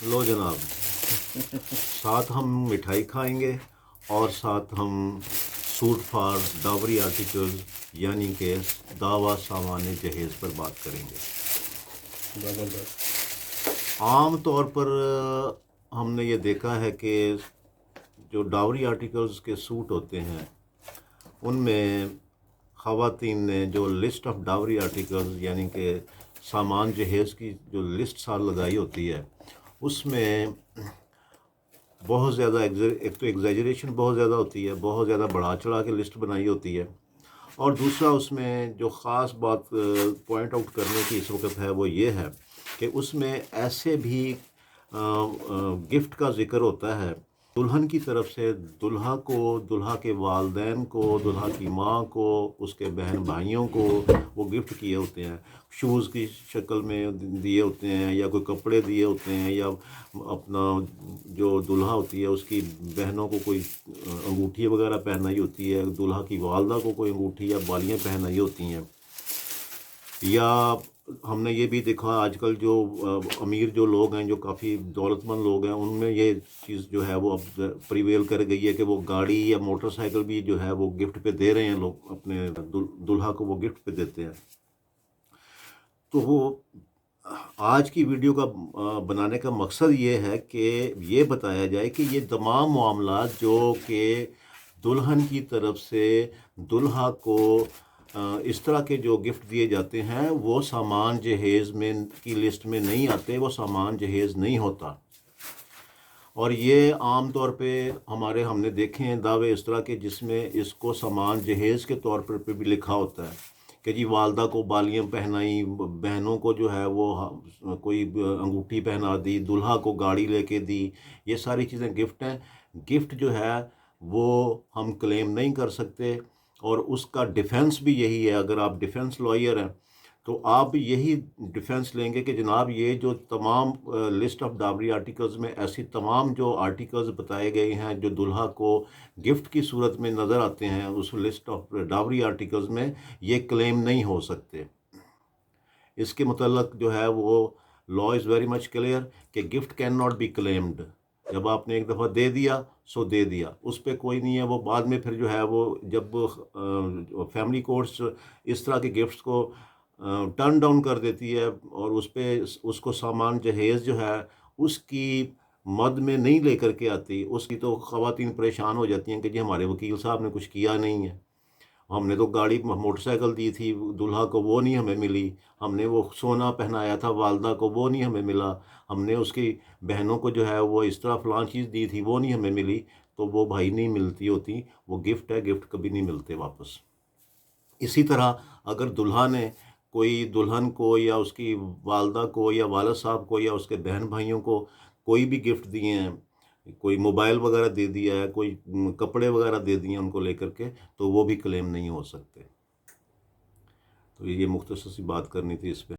لو جناب، ساتھ ہم مٹھائی کھائیں گے اور ساتھ ہم سوٹ فار ڈاوری آرٹیکل یعنی کہ دعویٰ سامان جہیز پر بات کریں گے۔ عام طور پر ہم نے یہ دیکھا ہے کہ جو ڈاوری آرٹیکلز کے سوٹ ہوتے ہیں ان میں خواتین نے جو لسٹ آف ڈاوری آرٹیکلز یعنی کہ سامان جہیز کی جو لسٹ سال لگائی ہوتی ہے اس میں بہت زیادہ ایک تو ایگزیجریشن بہت زیادہ ہوتی ہے، بہت زیادہ بڑھا چڑھا کے لسٹ بنائی ہوتی ہے، اور دوسرا اس میں جو خاص بات پوائنٹ آؤٹ کرنے کی اس وقت ہے وہ یہ ہے کہ اس میں ایسے بھی گفٹ کا ذکر ہوتا ہے دلہن کی طرف سے دلہا کو، دلہا کے والدین کو، دلہا کی ماں کو، اس کے بہن بھائیوں کو وہ گفٹ کیے ہوتے ہیں، شوز کی شکل میں دیے ہوتے ہیں، یا کوئی کپڑے دیے ہوتے ہیں، یا اپنا جو دلہا ہوتی ہے اس کی بہنوں کو کوئی انگوٹھی وغیرہ پہنائی ہوتی ہے، دلہا کی والدہ کو کوئی انگوٹھی یا بالیاں پہنائی ہوتی ہیں۔ یا ہم نے یہ بھی دیکھا آج کل جو امیر جو لوگ ہیں، جو کافی دولت مند لوگ ہیں، ان میں یہ چیز جو ہے وہ اب پریویل کر گئی ہے کہ وہ گاڑی یا موٹر سائیکل بھی جو ہے وہ گفٹ پہ دے رہے ہیں، لوگ اپنے دلہا کو وہ گفٹ پہ دیتے ہیں۔ تو وہ آج کی ویڈیو کا بنانے کا مقصد یہ ہے کہ یہ بتایا جائے کہ یہ تمام معاملات جو کہ دلہن کی طرف سے دلہا کو اس طرح کے جو گفٹ دیے جاتے ہیں وہ سامان جہیز میں کی لسٹ میں نہیں آتے، وہ سامان جہیز نہیں ہوتا۔ اور یہ عام طور پہ ہم نے دیکھے ہیں دعوے اس طرح کے جس میں اس کو سامان جہیز کے طور پر بھی لکھا ہوتا ہے کہ جی والدہ کو بالیاں پہنائی، بہنوں کو جو ہے وہ کوئی انگوٹھی پہنا دی، دلہا کو گاڑی لے کے دی، یہ ساری چیزیں گفٹ ہیں۔ گفٹ جو ہے وہ ہم کلیم نہیں کر سکتے، اور اس کا ڈیفنس بھی یہی ہے۔ اگر آپ ڈیفنس لائر ہیں تو آپ یہی ڈیفنس لیں گے کہ جناب یہ جو تمام لسٹ آف ڈاوری آرٹیکلز میں ایسی تمام جو آرٹیکلز بتائے گئے ہیں جو دلہا کو گفٹ کی صورت میں نظر آتے ہیں اس لسٹ آف ڈاوری آرٹیکلز میں، یہ کلیم نہیں ہو سکتے۔ اس کے متعلق جو ہے وہ law is very much clear کہ gift can not be claimed. جب آپ نے ایک دفعہ دے دیا سو دے دیا، اس پہ کوئی نہیں ہے۔ وہ بعد میں پھر جو ہے وہ جب فیملی کورٹس اس طرح کے گفٹس کو ٹرن ڈاؤن کر دیتی ہے اور اس پہ اس کو سامان جہیز جو ہے اس کی مد میں نہیں لے کر کے آتی، اس کی تو خواتین پریشان ہو جاتی ہیں کہ جی ہمارے وکیل صاحب نے کچھ کیا نہیں ہے، ہم نے تو گاڑی موٹر سائیکل دی تھی دلہا کو وہ نہیں ہمیں ملی، ہم نے وہ سونا پہنایا تھا والدہ کو وہ نہیں ہمیں ملا، ہم نے اس کی بہنوں کو جو ہے وہ اس طرح فلاں چیز دی تھی وہ نہیں ہمیں ملی۔ تو وہ بھائی نہیں ملتی ہوتی، وہ گفٹ ہے، گفٹ کبھی نہیں ملتے واپس۔ اسی طرح اگر دلہا نے کوئی دلہن کو یا اس کی والدہ کو یا والد صاحب کو یا اس کے بہن بھائیوں کو کوئی بھی گفٹ دیے ہیں، کوئی موبائل وغیرہ دے دیا ہے، کوئی کپڑے وغیرہ دے دیے ہیں ان کو لے کر کے، تو وہ بھی کلیم نہیں ہو سکتے۔ تو یہ مختصر سی بات کرنی تھی اس پہ۔